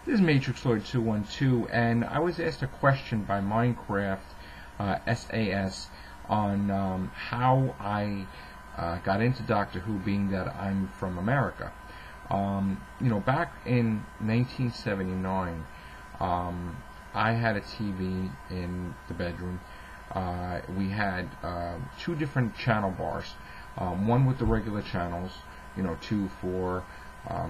This is Matrix Lord 212, and I was asked a question by Minecraft SAS on how I got into Doctor Who, being that I'm from America. Back in 1979, I had a TV in the bedroom. We had two different channel bars, one with the regular channels, 2, 4,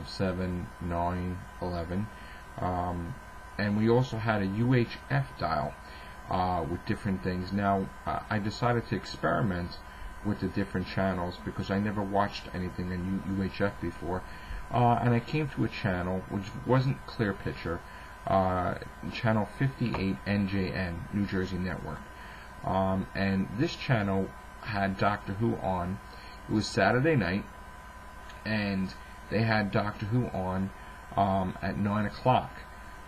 7, 9, 11. And we also had a UHF dial with different things. Now, I decided to experiment with the different channels because I never watched anything in UHF before. And I came to a channel which wasn't clear picture, channel 58 NJN, New Jersey Network. And this channel had Doctor Who on. It was Saturday night, and they had Doctor Who on at 9 o'clock.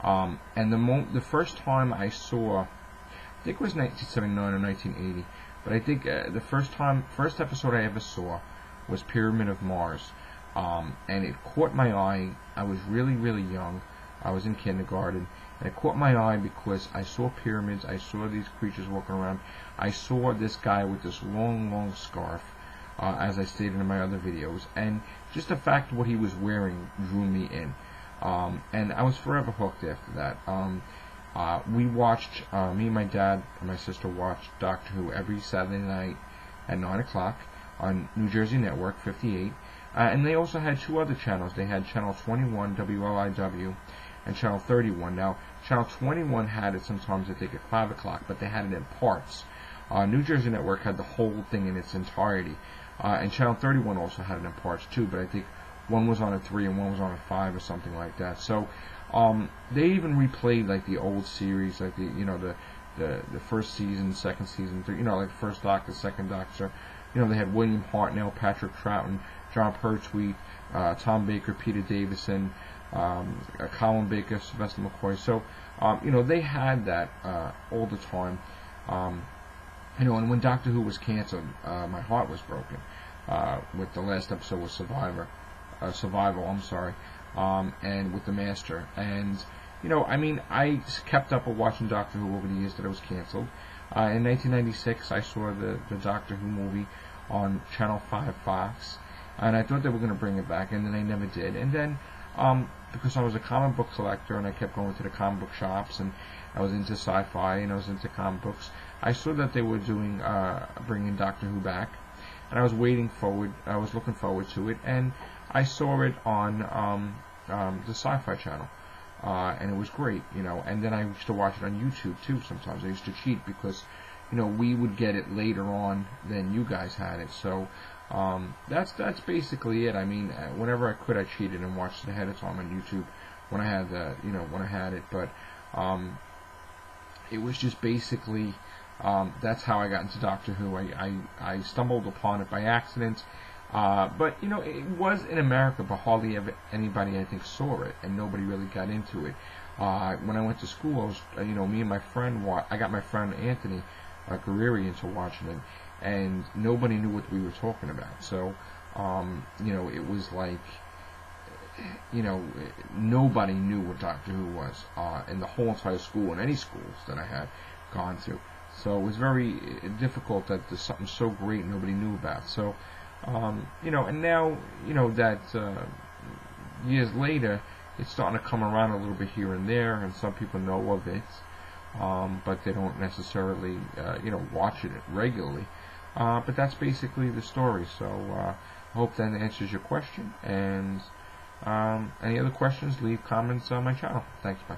And the first time I saw, I think it was 1979 or 1980, but I think the first episode I ever saw was Pyramid of Mars. And it caught my eye. I was really, really young. I was in kindergarten. And it caught my eye because I saw pyramids. I saw these creatures walking around. I saw this guy with this long, long scarf, as I stated in my other videos. And just the fact of what he was wearing drew me in. And I was forever hooked after that. We watched, me and my dad and my sister watched Doctor Who every Saturday night at 9 o'clock on New Jersey Network 58. And they also had two other channels. They had Channel 21, WLIW, and Channel 31. Now, Channel 21 had it sometimes, I think, at 5 o'clock, but they had it in parts. New Jersey Network had the whole thing in its entirety. And Channel 31 also had it in parts, too, but I think one was on at 3 and one was on at 5 or something like that. So, they even replayed, like, the old series, like, the first season, second season, like the first Doctor, second Doctor. They had William Hartnell, Patrick Troughton, John Pertwee, Tom Baker, Peter Davison, Colin Baker, Sylvester McCoy. So, they had that all the time. And when Doctor Who was canceled, my heart was broken. With the last episode was Survival, and with the Master. And, I kept up with watching Doctor Who over the years that it was canceled. In 1996, I saw the Doctor Who movie on Channel 5 Fox, and I thought they were going to bring it back, and then they never did. And then, because I was a comic book collector, and I kept going to the comic book shops, and I was into sci-fi, and I was into comic books, I saw that they were doing, bringing Doctor Who back, and I was looking forward to it, and I saw it on the Sci-Fi Channel, and it was great, and then I used to watch it on YouTube, too, sometimes. I used to cheat, because, we would get it later on than you guys had it, so that's basically it. I mean, whenever I could, I cheated and watched it ahead of time on YouTube when I had when I had it. But it was just basically that's how I got into Doctor Who. I stumbled upon it by accident, but it was in America, but hardly ever anybody, I think, saw it, and nobody really got into it. When I went to school, I was, me and my friend, I got my friend Anthony Guerrieri into watching it, and nobody knew what we were talking about. So, it was like, nobody knew what Doctor Who was in the whole entire school, and any schools that I had gone to. So it was very difficult that there's something so great nobody knew about. So, and now, that years later, it's starting to come around a little bit here and there, and some people know of it, but they don't necessarily, watch it regularly. But that's basically the story. So I hope that answers your question. And any other questions, leave comments on my channel. Thanks, bye.